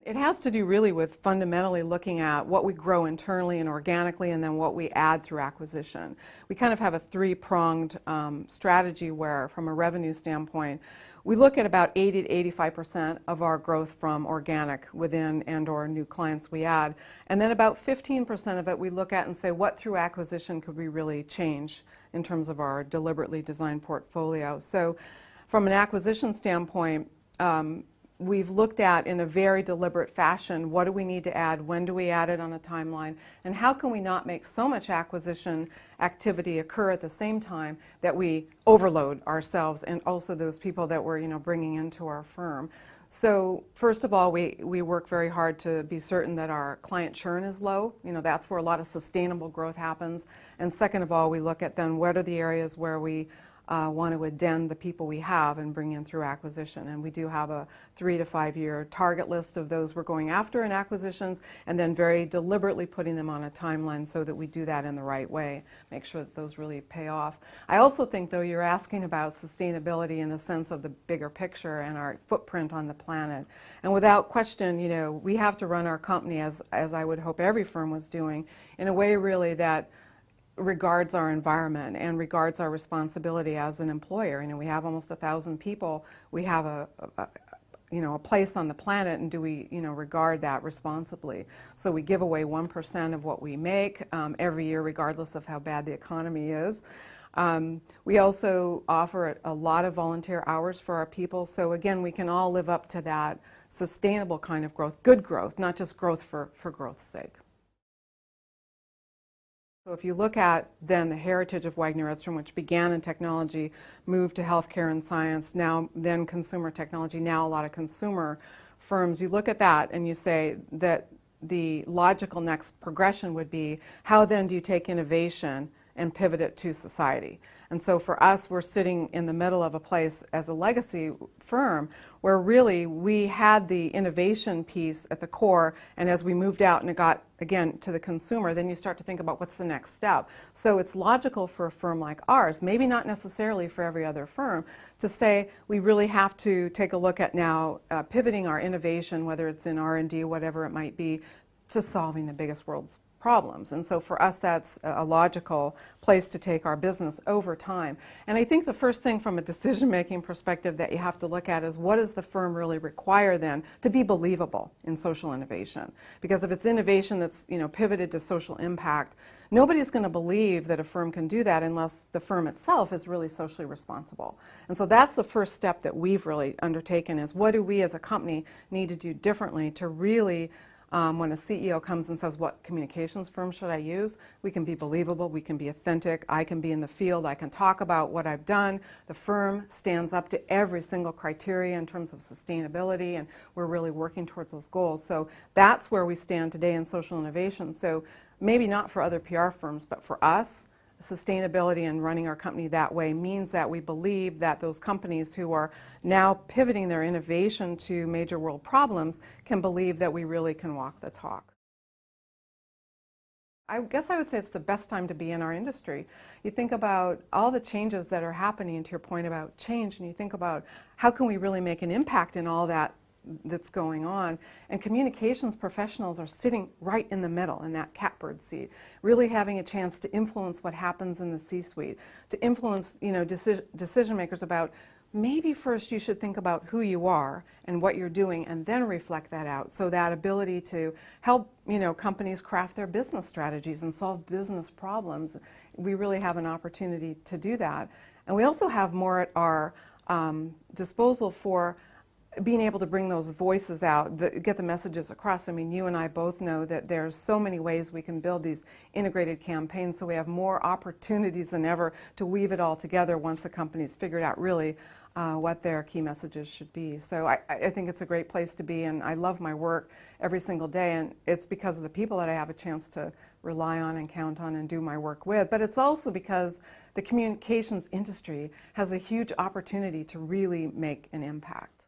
It has to do really with fundamentally looking at what we grow internally and organically, and then what we add through acquisition. We kind of have a three-pronged strategy where, from a revenue standpoint, we look at about 80 to 85% of our growth from organic within and/or new clients we add, and then about 15% of it we look at and say, what through acquisition could we really change in terms of our deliberately designed portfolio. So from an acquisition standpoint, we've looked at in a very deliberate fashion, what do we need to add, when do we add it on a timeline, and how can we not make so much acquisition activity occur at the same time that we overload ourselves and also those people that we're bringing into our firm. So first of all, we work very hard to be certain that our client churn is low. That's where a lot of sustainable growth happens. And second of all, we look at then what are the areas where we want to addend the people we have and bring in through acquisition. And we do have a 3 to 5 year target list of those we're going after in acquisitions, and then very deliberately putting them on a timeline so that we do that in the right way, make sure that those really pay off. I also think, though, you're asking about sustainability in the sense of the bigger picture and our footprint on the planet. And without question, we have to run our company, as I would hope every firm was doing, in a way really that regards our environment and regards our responsibility as an employer. We have almost 1,000 people. We have a place on the planet, and do we regard that responsibly? So we give away 1% of what we make every year, regardless of how bad the economy is. We also offer a lot of volunteer hours for our people. So again, we can all live up to that sustainable kind of growth, good growth, not just growth for growth's sake. So if you look at then the heritage of Waggener Edstrom, which began in technology, moved to healthcare and science, then consumer technology, now a lot of consumer firms, you look at that and you say that the logical next progression would be, how then do you take innovation and pivot it to society? And so for us, we're sitting in the middle of a place as a legacy firm where really we had the innovation piece at the core, and as we moved out and it got, again, to the consumer, then you start to think about what's the next step. So it's logical for a firm like ours, maybe not necessarily for every other firm, to say we really have to take a look at now pivoting our innovation, whether it's in R&D, whatever it might be, to solving the biggest world's problems. And so for us, that's a logical place to take our business over time. And I think the first thing from a decision-making perspective that you have to look at is, what does the firm really require then to be believable in social innovation? Because if it's innovation that's pivoted to social impact, nobody's going to believe that a firm can do that unless the firm itself is really socially responsible. And so that's the first step that we've really undertaken, is what do we as a company need to do differently to really when a CEO comes and says, what communications firm should I use? We can be believable, we can be authentic, I can be in the field, I can talk about what I've done. The firm stands up to every single criteria in terms of sustainability, and we're really working towards those goals. So that's where we stand today in social innovation. So maybe not for other PR firms, but for us, sustainability and running our company that way means that we believe that those companies who are now pivoting their innovation to major world problems can believe that we really can walk the talk. I guess I would say it's the best time to be in our industry. You think about all the changes that are happening, and to your point about change, and you think about how can we really make an impact in all that's going on, and communications professionals are sitting right in the middle in that catbird seat, really having a chance to influence what happens in the C-suite, to influence decision makers about, maybe first you should think about who you are and what you're doing, and then reflect that out. So that ability to help companies craft their business strategies and solve business problems, we really have an opportunity to do that. And we also have more at our disposal for being able to bring those voices out, get the messages across. I mean, you and I both know that there's so many ways we can build these integrated campaigns, so we have more opportunities than ever to weave it all together once a company's figured out really what their key messages should be. So I think it's a great place to be, and I love my work every single day, and it's because of the people that I have a chance to rely on and count on and do my work with. But it's also because the communications industry has a huge opportunity to really make an impact.